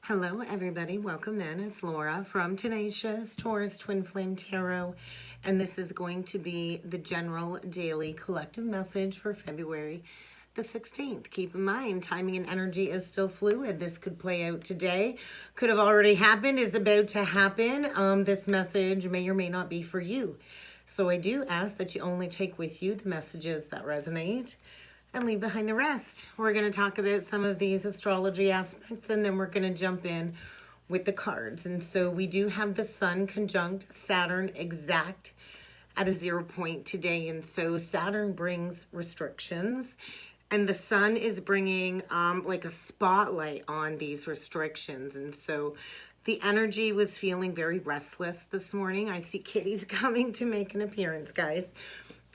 Hello, everybody. Welcome in. It's Laura from Tenacious Taurus Twin Flame Tarot, and this is going to be the general daily collective message for February the 16th. Keep in mind, timing and energy is still fluid. This could play out today, could have already happened, is about to happen. This message may or may not be for you. So I do ask that you only take with you the messages that resonate and leave behind the rest. We're going to talk about some of these astrology aspects, and then we're going to jump in with the cards. And so we do have the Sun conjunct Saturn exact at a 0 point today. And so Saturn brings restrictions, and the Sun is bringing like a spotlight on these restrictions. And so the energy was feeling very restless this morning. I see kitties coming to make an appearance, guys.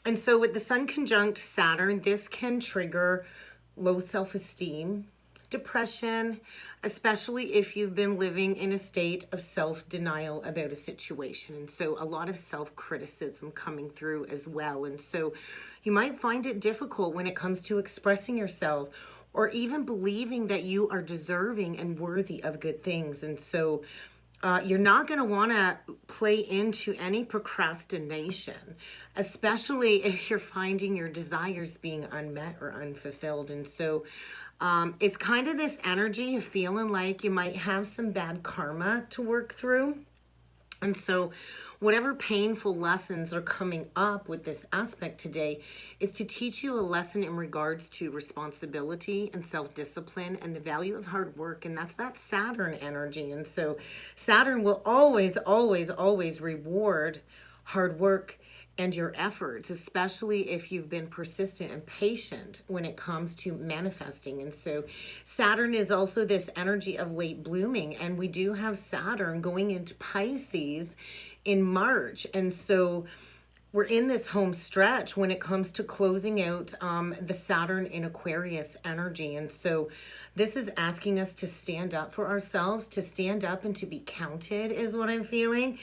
And so with the Sun conjunct Saturn, this can trigger low self-esteem, depression, especially if you've been living in a state of self-denial about a situation. And so a lot of self-criticism coming through as well. And so you might find it difficult when it comes to expressing yourself or even believing that you are deserving and worthy of good things. And so you're not going to want to play into any procrastination, especially if you're finding your desires being unmet or unfulfilled. And so it's kind of this energy of feeling like you might have some bad karma to work through. And so whatever painful lessons are coming up with this aspect today is to teach you a lesson in regards to responsibility and self-discipline and the value of hard work. And that's that Saturn energy. And so Saturn will always, always, always reward hard work and your efforts, especially if you've been persistent and patient when it comes to manifesting. And so Saturn is also this energy of late blooming, and we do have Saturn going into Pisces in March. And so we're in this home stretch when it comes to closing out the Saturn in Aquarius energy. And so this is asking us to stand up for ourselves, to stand up and to be counted is what I'm feeling.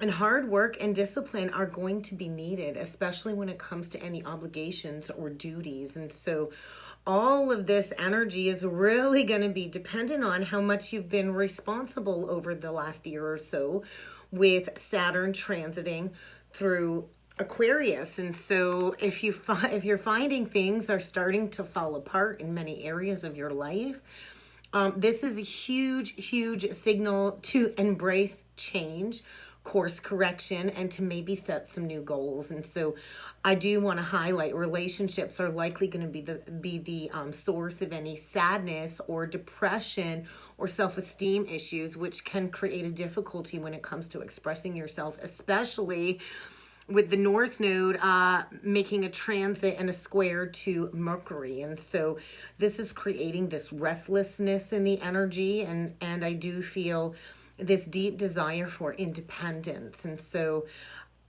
And hard work and discipline are going to be needed, especially when it comes to any obligations or duties. And so all of this energy is really going to be dependent on how much you've been responsible over the last year or so with Saturn transiting through Aquarius. And so if you're finding things are starting to fall apart in many areas of your life, this is a huge, huge signal to embrace change, course correction, and to maybe set some new goals. And so I do want to highlight relationships are likely going to be the source of any sadness or depression or self-esteem issues, which can create a difficulty when it comes to expressing yourself, especially with the North Node making a transit and a square to Mercury. And so this is creating this restlessness in the energy, and I do feel this deep desire for independence. And so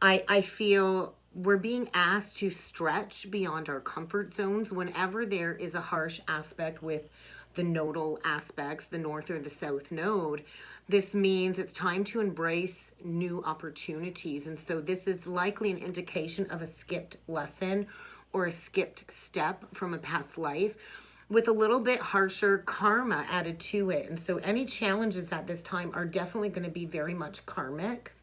I feel we're being asked to stretch beyond our comfort zones whenever there is a harsh aspect with the nodal aspects, the North or the South Node. This means it's time to embrace new opportunities. And so this is likely an indication of a skipped lesson or a skipped step from a past life, with a little bit harsher karma added to it. And so any challenges at this time are definitely going to be very much karmic.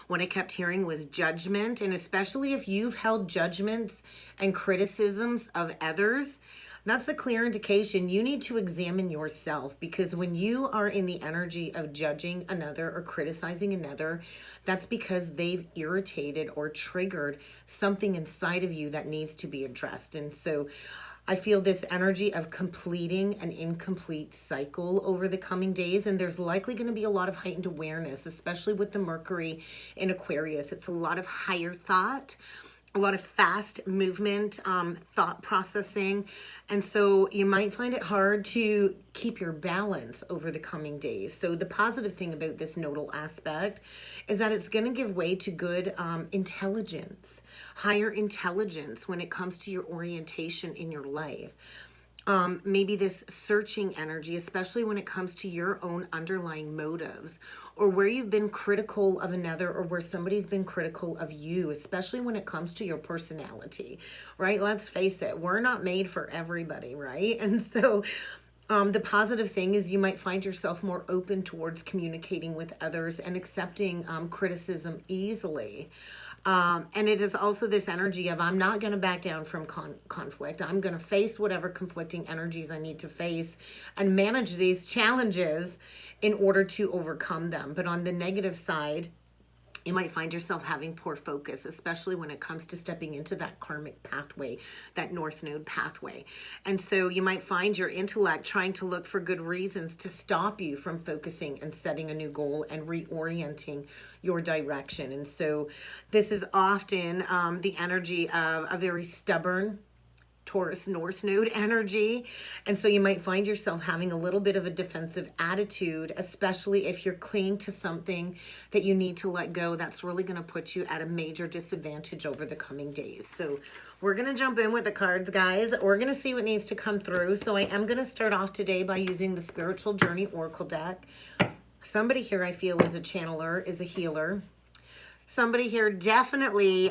What I kept hearing was judgment, and especially if you've held judgments and criticisms of others, that's a clear indication you need to examine yourself, because when you are in the energy of judging another or criticizing another, that's because they've irritated or triggered something inside of you that needs to be addressed. And so I feel this energy of completing an incomplete cycle over the coming days, and there's likely going to be a lot of heightened awareness, especially with the Mercury in Aquarius. It's a lot of higher thought, a lot of fast movement, thought processing. And so you might find it hard to keep your balance over the coming days. So the positive thing about this nodal aspect is that it's going to give way to good intelligence, higher intelligence when it comes to your orientation in your life. Maybe this searching energy, especially when it comes to your own underlying motives, or where you've been critical of another, or where somebody's been critical of you, especially when it comes to your personality, right? Let's face it, we're not made for everybody, right? And so The positive thing is you might find yourself more open towards communicating with others and accepting criticism easily. And it is also this energy of I'm not going to back down from conflict. I'm going to face whatever conflicting energies I need to face and manage these challenges in order to overcome them. But on the negative side, you might find yourself having poor focus, especially when it comes to stepping into that karmic pathway, that North Node pathway. And so you might find your intellect trying to look for good reasons to stop you from focusing and setting a new goal and reorienting your direction. And so this is often the energy of a very stubborn Taurus North Node energy. And so you might find yourself having a little bit of a defensive attitude, especially if you're clinging to something that you need to let go. That's really going to put you at a major disadvantage over the coming days. So we're going to jump in with the cards, guys. We're going to see what needs to come through. So I am going to start off today by using the Spiritual Journey Oracle deck. Somebody here I feel is a channeler, is a healer. Somebody here definitely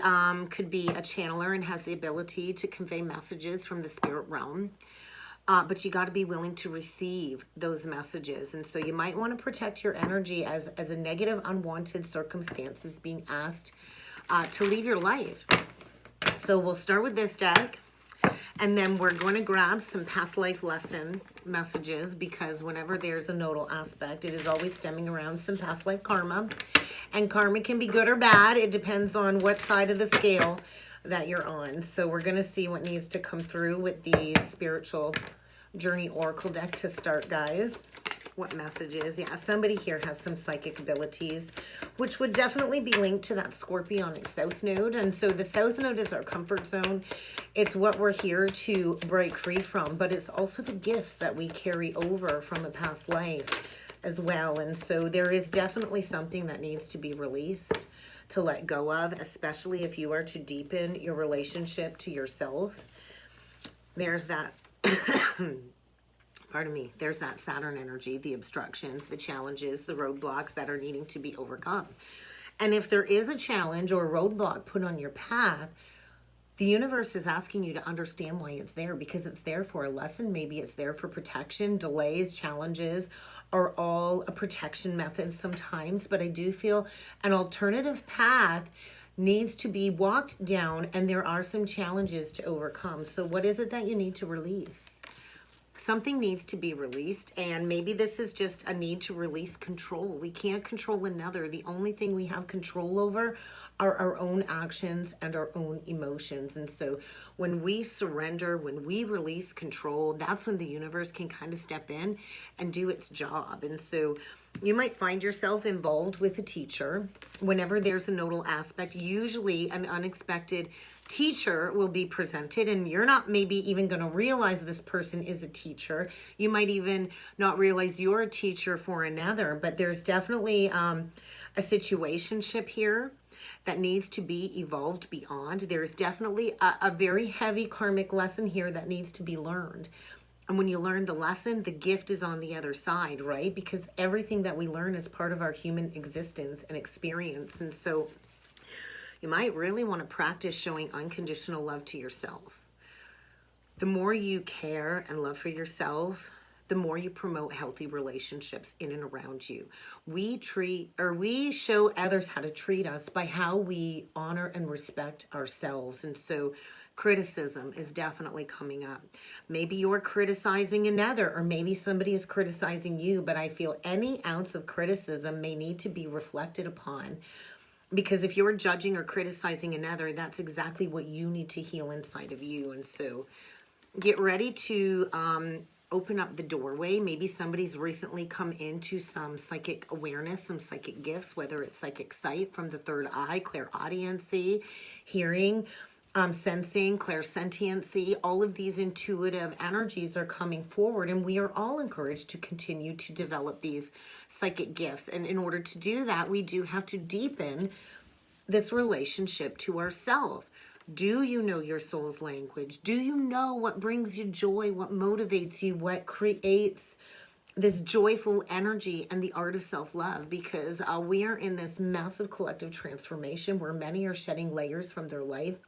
could be a channeler and has the ability to convey messages from the spirit realm. But you got to be willing to receive those messages. And so you might want to protect your energy as a negative, unwanted circumstance is being asked to leave your life. So we'll start with this deck. And then we're going to grab some past life lesson messages, because whenever there's a nodal aspect, it is always stemming around some past life karma. And karma can be good or bad. It depends on what side of the scale that you're on. So we're going to see what needs to come through with the Spiritual Journey Oracle deck to start, guys. What messages? Yeah, somebody here has some psychic abilities, which would definitely be linked to that Scorpionic South Node. And so the South Node is our comfort zone. It's what we're here to break free from, but it's also the gifts that we carry over from a past life as well. And so there is definitely something that needs to be released, to let go of, especially if you are to deepen your relationship to yourself. There's that... Pardon me, there's that Saturn energy, the obstructions, the challenges, the roadblocks that are needing to be overcome. And if there is a challenge or a roadblock put on your path, the universe is asking you to understand why it's there, because it's there for a lesson. Maybe it's there for protection. Delays, challenges are all a protection method sometimes, but I do feel an alternative path needs to be walked down, and there are some challenges to overcome. So what is it that you need to release? Something needs to be released, and maybe this is just a need to release control. We can't control another. The only thing we have control over are our own actions and our own emotions. And so when we surrender, when we release control, that's when the universe can kind of step in and do its job. And so you might find yourself involved with a teacher whenever there's a nodal aspect. Usually an unexpected teacher will be presented, and you're not maybe even going to realize this person is a teacher. You might even not realize you're a teacher for another, but there's definitely a situationship here that needs to be evolved beyond. There's definitely a very heavy karmic lesson here that needs to be learned. And when you learn the lesson, the gift is on the other side, right? Because everything that we learn is part of our human existence and experience. And so you might really want to practice showing unconditional love to yourself. The more you care and love for yourself, the more you promote healthy relationships in and around you. We show others how to treat us by how we honor and respect ourselves. And so criticism is definitely coming up. Maybe you're criticizing another, or maybe somebody is criticizing you, but I feel any ounce of criticism may need to be reflected upon. Because if you're judging or criticizing another, that's exactly what you need to heal inside of you. And so get ready to open up the doorway. Maybe somebody's recently come into some psychic awareness, some psychic gifts, whether it's psychic sight from the third eye, clairaudiency, hearing, sensing, clairsentiency. All of these intuitive energies are coming forward, and we are all encouraged to continue to develop these psychic gifts. And in order to do that, we do have to deepen this relationship to ourselves. Do you know your soul's language? Do you know what brings you joy, what motivates you, what creates this joyful energy and the art of self-love? Because we are in this massive collective transformation where many are shedding layers from their life,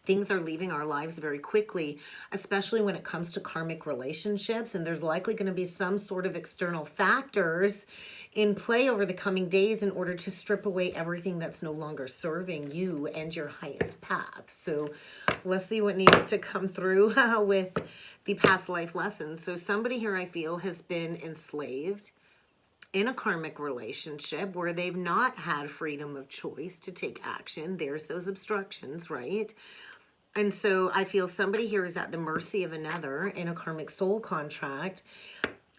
Things are leaving our lives very quickly, especially when it comes to karmic relationships. And there's likely going to be some sort of external factors in play over the coming days in order to strip away everything that's no longer serving you and your highest path. So let's see what needs to come through with the past life lessons. So somebody here, I feel, has been enslaved in a karmic relationship where they've not had freedom of choice to take action. There's those obstructions, right? And so I feel somebody here is at the mercy of another in a karmic soul contract.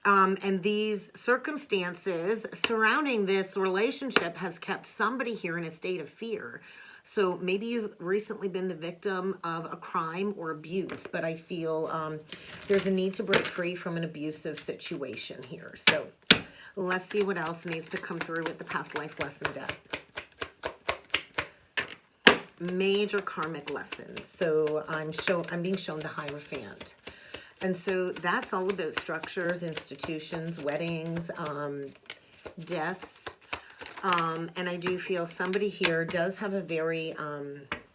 And these circumstances surrounding this relationship has kept somebody here in a state of fear. So maybe you've recently been the victim of a crime or abuse, but I feel there's a need to break free from an abusive situation here. So let's see what else needs to come through with the past life lesson deck. Major karmic lessons. So I'm being shown the Hierophant. And so that's all about structures, institutions, weddings, deaths. And I do feel somebody here does have a very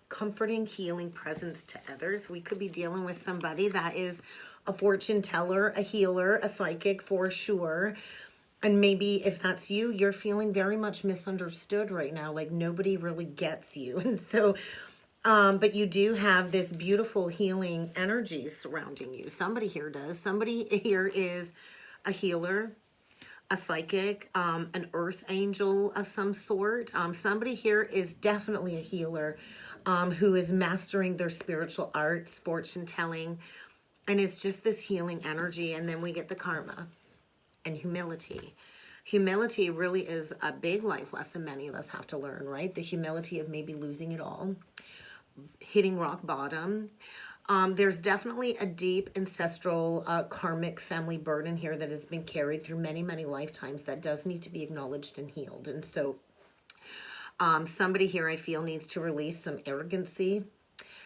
comforting, healing presence to others. We could be dealing with somebody that is a fortune teller, a healer, a psychic for sure. And maybe if that's you, you're feeling very much misunderstood right now, like nobody really gets you. And so, but you do have this beautiful healing energy surrounding you. Somebody here does. Somebody here is a healer, a psychic, an earth angel of some sort. Somebody here is definitely a healer who is mastering their spiritual arts, fortune telling, and it's just this healing energy. And then we get the karma. And humility. Humility really is a big life lesson many of us have to learn, right? The humility of maybe losing it all, hitting rock bottom. There's definitely a deep ancestral karmic family burden here that has been carried through many, many lifetimes that does need to be acknowledged and healed. And so somebody here I feel needs to release some arrogancy.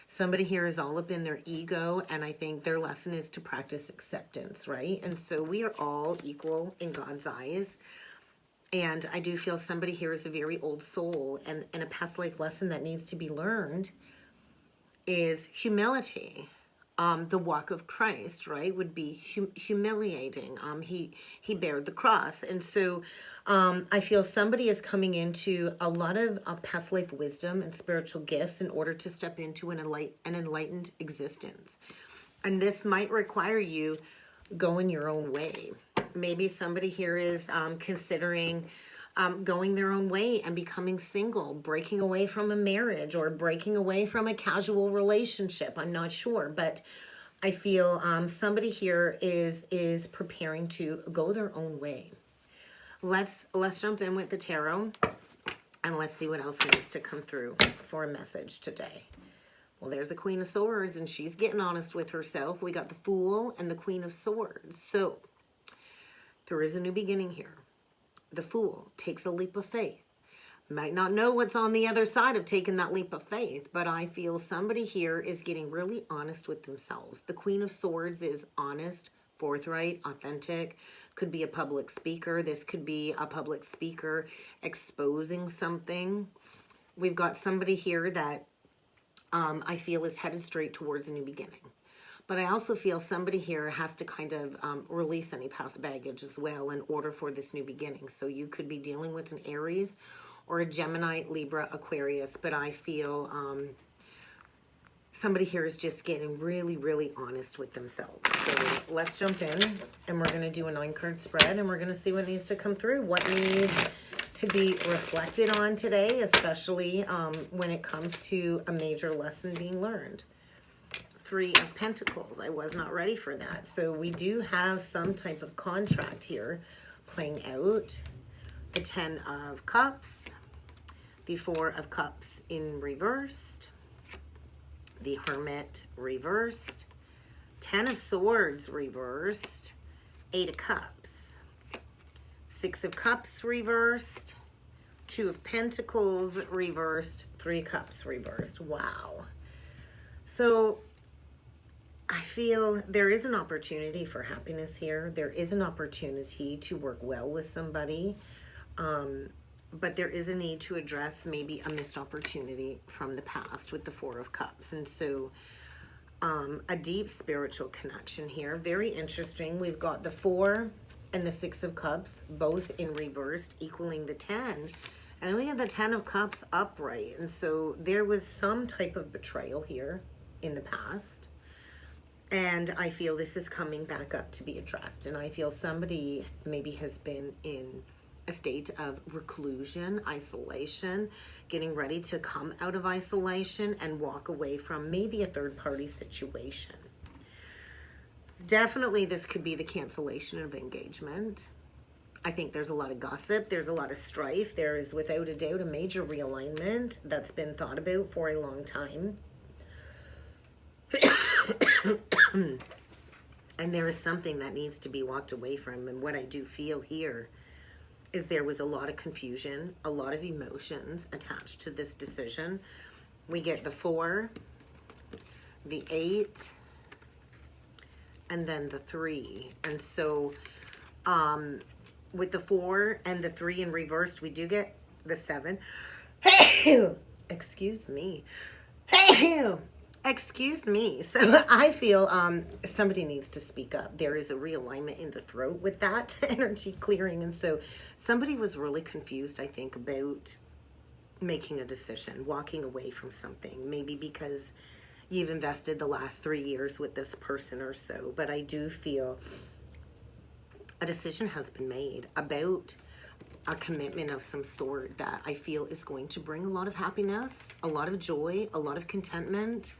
Somebody here is all up in their ego, and I think their lesson is to practice acceptance, right? And so we are all equal in God's eyes. And I do feel somebody here is a very old soul, and a past life lesson that needs to be learned is humility. The walk of Christ, right, would be humiliating. He bared the cross. And so I feel somebody is coming into a lot of past life wisdom and spiritual gifts in order to step into an enlightened existence. And this might require you going your own way. Maybe somebody here is considering going their own way and becoming single, breaking away from a marriage or breaking away from a casual relationship. I'm not sure, but I feel somebody here is preparing to go their own way. Let's jump in with the tarot and let's see what else needs to come through for a message today. Well, there's the Queen of Swords, and she's getting honest with herself. We got the Fool and the Queen of Swords. So there is a new beginning here. The Fool takes a leap of faith. Might not know what's on the other side of taking that leap of faith, but I feel somebody here is getting really honest with themselves. The Queen of Swords is honest, forthright, authentic. Could be a public speaker. This could be a public speaker exposing something. We've got somebody here that I feel is headed straight towards a new beginning. But I also feel somebody here has to kind of release any past baggage as well in order for this new beginning. So you could be dealing with an Aries or a Gemini, Libra, Aquarius. But I feel somebody here is just getting really, really honest with themselves. So let's jump in, and we're going to do a 9-card spread, and we're going to see what needs to come through, what needs to be reflected on today, especially when it comes to a major lesson being learned. 3 of Pentacles. I was not ready for that. So we do have some type of contract here playing out. The 10 of Cups, the 4 of Cups in reversed, the Hermit reversed, 10 of Swords reversed, 8 of Cups, 6 of Cups reversed, 2 of Pentacles reversed, 3 of Cups reversed. Wow. So I feel there is an opportunity for happiness here. There is an opportunity to work well with somebody. but there is a need to address maybe a missed opportunity from the past with the Four of Cups. And so a deep spiritual connection here. Very interesting. We've got the 4 and the 6 of Cups, both in reversed, equaling the 10. And then we have the 10 of Cups upright. And so there was some type of betrayal here in the past. And I feel this is coming back up to be addressed. And I feel somebody maybe has been in a state of reclusion, isolation, getting ready to come out of isolation and walk away from maybe a third-party situation. Definitely this could be the cancellation of engagement. I think there's a lot of gossip. There's a lot of strife. There is without a doubt a major realignment that's been thought about for a long time. And there is something that needs to be walked away from. And what I do feel here is there was a lot of confusion, a lot of emotions attached to this decision. We get the 4, the 8, and then the 3. And so with the 4 and the 3 in reversed, we do get the 7. Excuse me. Excuse me. So I feel somebody needs to speak up. There is a realignment in the throat with that energy clearing. And so somebody was really confused, I think, about making a decision, walking away from something, maybe because you've invested the last 3 years with this person or so. But I do feel a decision has been made about a commitment of some sort that I feel is going to bring a lot of happiness, a lot of joy, a lot of contentment.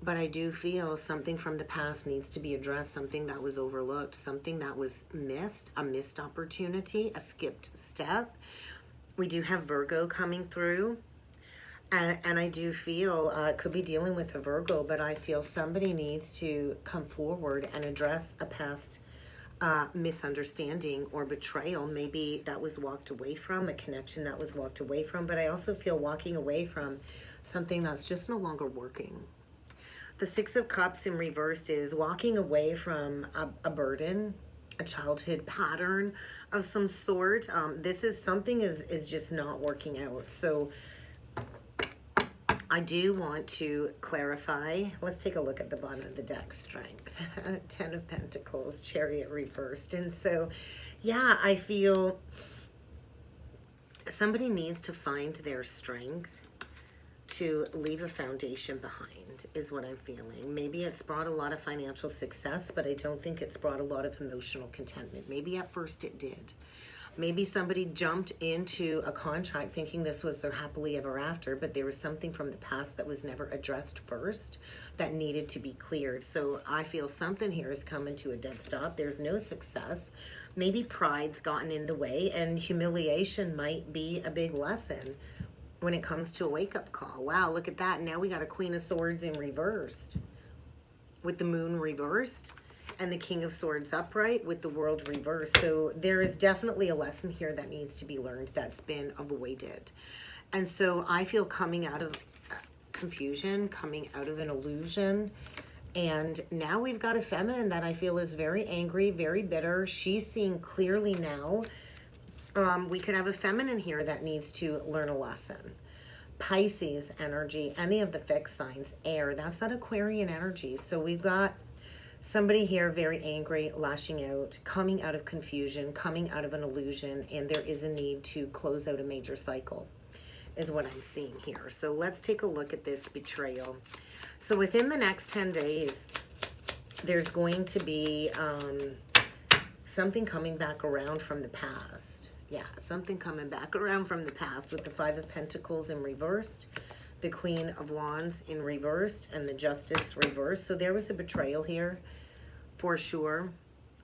But I do feel something from the past needs to be addressed, something that was overlooked, something that was missed, a missed opportunity, a skipped step. We do have Virgo coming through. And I do feel, could be dealing with a Virgo, but I feel somebody needs to come forward and address a past misunderstanding or betrayal. Maybe that was walked away from, a connection that was walked away from. But I also feel walking away from something that's just no longer working. The 6 of Cups in reversed is walking away from a burden, a childhood pattern of some sort. This is something is just not working out. So I do want to clarify. Let's take a look at the bottom of the deck. Strength. 10 of Pentacles, Chariot reversed. And so, yeah, I feel somebody needs to find their strength to leave a foundation behind, is what I'm feeling. Maybe it's brought a lot of financial success, but I don't think it's brought a lot of emotional contentment. Maybe at first it did. Maybe somebody jumped into a contract thinking this was their happily ever after, but there was something from the past that was never addressed first that needed to be cleared. So I feel something here is coming to a dead stop. There's no success. Maybe pride's gotten in the way, and humiliation might be a big lesson when it comes to a wake-up call. Wow, look at that. Now we got a Queen of Swords in reversed with the Moon reversed and the King of Swords upright with the World reversed. So there is definitely a lesson here that needs to be learned that's been avoided. And so I feel coming out of confusion, coming out of an illusion. And now we've got a feminine that I feel is very angry, very bitter. She's seeing clearly now. We could have a feminine here that needs to learn a lesson. Pisces energy, any of the fixed signs, air, that's that Aquarian energy. So we've got somebody here very angry, lashing out, coming out of confusion, coming out of an illusion, and there is a need to close out a major cycle, is what I'm seeing here. So let's take a look at this betrayal. So within the next 10 days, there's going to be something coming back around from the past. Yeah, something coming back around from the past with the 5 of Pentacles in reversed, the Queen of Wands in reversed, and the Justice reversed. So there was a betrayal here for sure.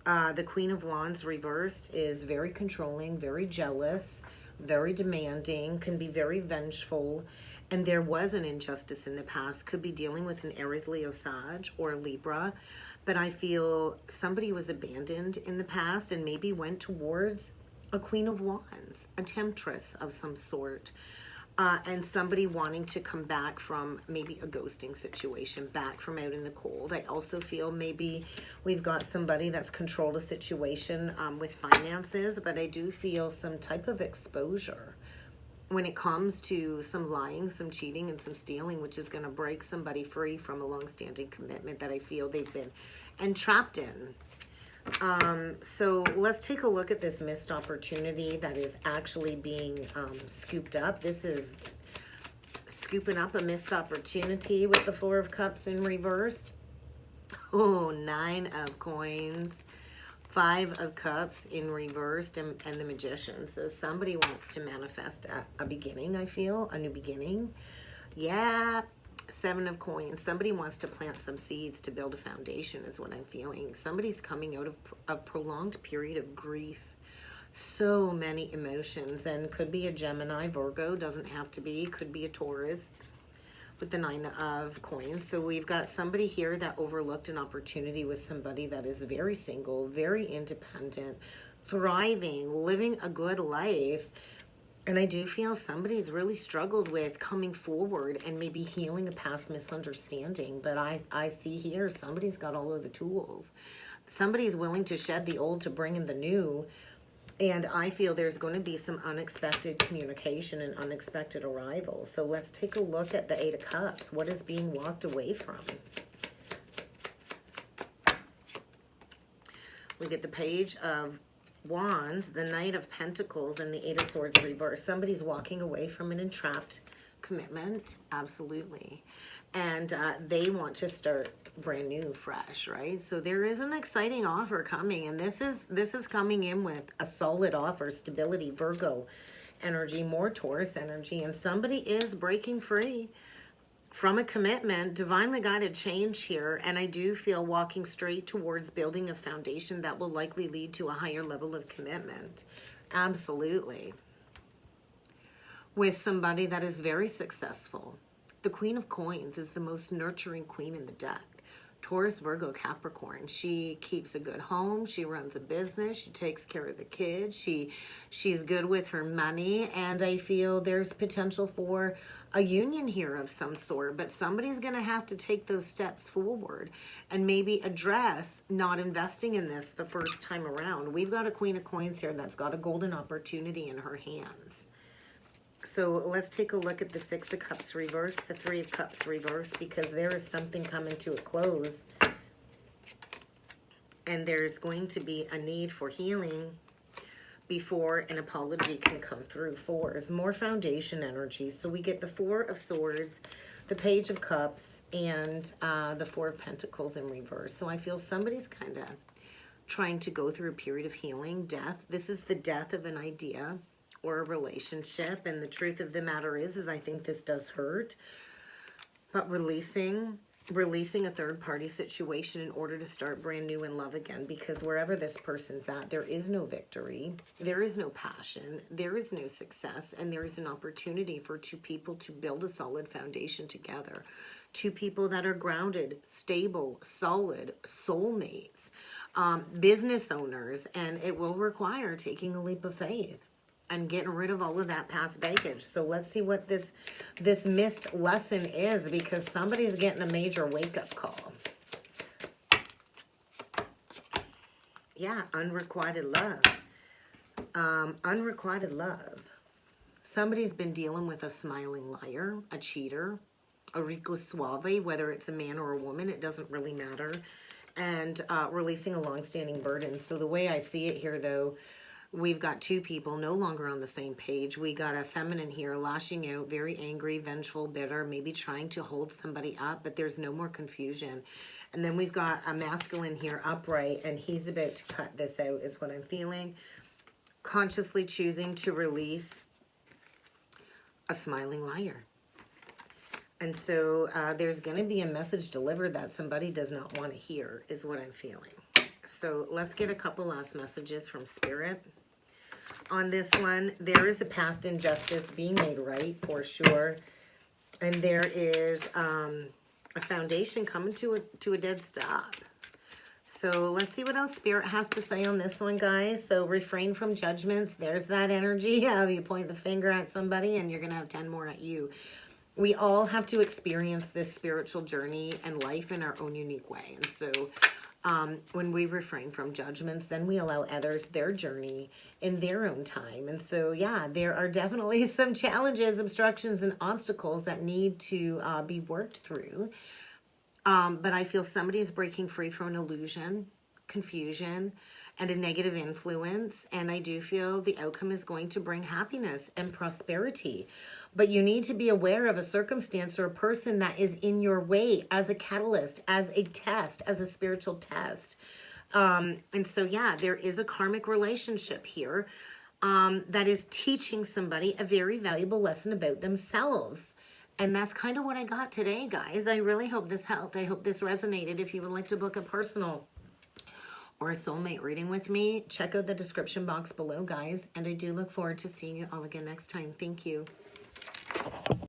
The Queen of Wands reversed is very controlling, very jealous, very demanding, can be very vengeful. And there was an injustice in the past. Could be dealing with an Aries, Leo, Sag, or Libra. But I feel somebody was abandoned in the past and maybe went towards a Queen of Wands, a temptress of some sort. and somebody wanting to come back from maybe a ghosting situation, back from out in the cold. I also feel maybe we've got somebody that's controlled a situation with finances, but I do feel some type of exposure when it comes to some lying, some cheating, and some stealing, which is going to break somebody free from a long-standing commitment that I feel they've been entrapped in. So let's take a look at this missed opportunity that is actually being scooped up. This is scooping up a missed opportunity with the Four of Cups in reversed. Oh, 9 of Coins, 5 of Cups in reversed, and the Magician. So somebody wants to manifest a beginning, I feel, a new beginning. Yeah. 7 of Coins. Somebody wants to plant some seeds to build a foundation is what I'm feeling. Somebody's coming out of a prolonged period of grief. So many emotions, and could be a Gemini, Virgo, doesn't have to be, could be a Taurus with the 9 of Coins. So we've got somebody here that overlooked an opportunity with somebody that is very single, very independent, thriving, living a good life. And I do feel somebody's really struggled with coming forward and maybe healing a past misunderstanding. But I see here somebody's got all of the tools. Somebody's willing to shed the old to bring in the new. And I feel there's going to be some unexpected communication and unexpected arrivals. So let's take a look at the 8 of Cups. What is being walked away from? We get the Page of Wands, the Knight of Pentacles, and the 8 of Swords reversed. Somebody's walking away from an entrapped commitment, absolutely. And they want to start brand new, fresh, right? So there is an exciting offer coming, and this is coming in with a solid offer, stability, Virgo energy, more Taurus energy, and somebody is breaking free from a commitment, divinely guided change here, and I do feel walking straight towards building a foundation that will likely lead to a higher level of commitment. Absolutely. With somebody that is very successful. The Queen of Coins is the most nurturing queen in the deck. Taurus, Virgo, Capricorn. She keeps a good home. She runs a business. She takes care of the kids. She's good with her money, and I feel there's potential for a union here of some sort, but somebody's going to have to take those steps forward and maybe address not investing in this the first time around. We've got a Queen of Coins here that's got a golden opportunity in her hands. So let's take a look at the 6 of Cups reversed, the 3 of Cups reversed, because there is something coming to a close. And there's going to be a need for healing before an apology can come through. 4s, more foundation energy. So we get the 4 of Swords, the Page of Cups, and the 4 of Pentacles in reverse. So I feel somebody's kind of trying to go through a period of healing, death. This is the death of an idea or a relationship, and the truth of the matter is I think this does hurt, but releasing a third-party situation in order to start brand new in love again, because wherever this person's at, there is no victory, there is no passion, there is no success, and there is an opportunity for 2 people to build a solid foundation together. 2 people that are grounded, stable, solid, soulmates, business owners, and it will require taking a leap of faith and getting rid of all of that past baggage. So let's see what this missed lesson is, because somebody's getting a major wake-up call. Yeah, unrequited love. Unrequited love. Somebody's been dealing with a smiling liar, a cheater, a rico suave, whether it's a man or a woman, it doesn't really matter, and releasing a long-standing burden. So the way I see it here, though, we've got 2 people no longer on the same page. We got a feminine here lashing out, very angry, vengeful, bitter, maybe trying to hold somebody up, but there's no more confusion. And then we've got a masculine here upright, and he's about to cut this out is what I'm feeling. Consciously choosing to release a smiling liar. And so there's going to be a message delivered that somebody does not want to hear is what I'm feeling. So let's get a couple last messages from Spirit. On this one, there is a past injustice being made right, for sure. And there is a foundation coming to a dead stop. So let's see what else Spirit has to say on this one, guys. So refrain from judgments. There's that energy of you point the finger at somebody and you're going to have 10 more at you. We all have to experience this spiritual journey and life in our own unique way. And so when we refrain from judgments, then we allow others their journey in their own time. And so, yeah, there are definitely some challenges, obstructions, and obstacles that need to be worked through. But I feel somebody is breaking free from an illusion, confusion, and a negative influence. And I do feel the outcome is going to bring happiness and prosperity. But you need to be aware of a circumstance or a person that is in your way as a catalyst, as a test, as a spiritual test. And so, yeah, there is a karmic relationship here that is teaching somebody a very valuable lesson about themselves. And that's kind of what I got today, guys. I really hope this helped. I hope this resonated. If you would like to book a personal or a soulmate reading with me, check out the description box below, guys. And I do look forward to seeing you all again next time. Thank you.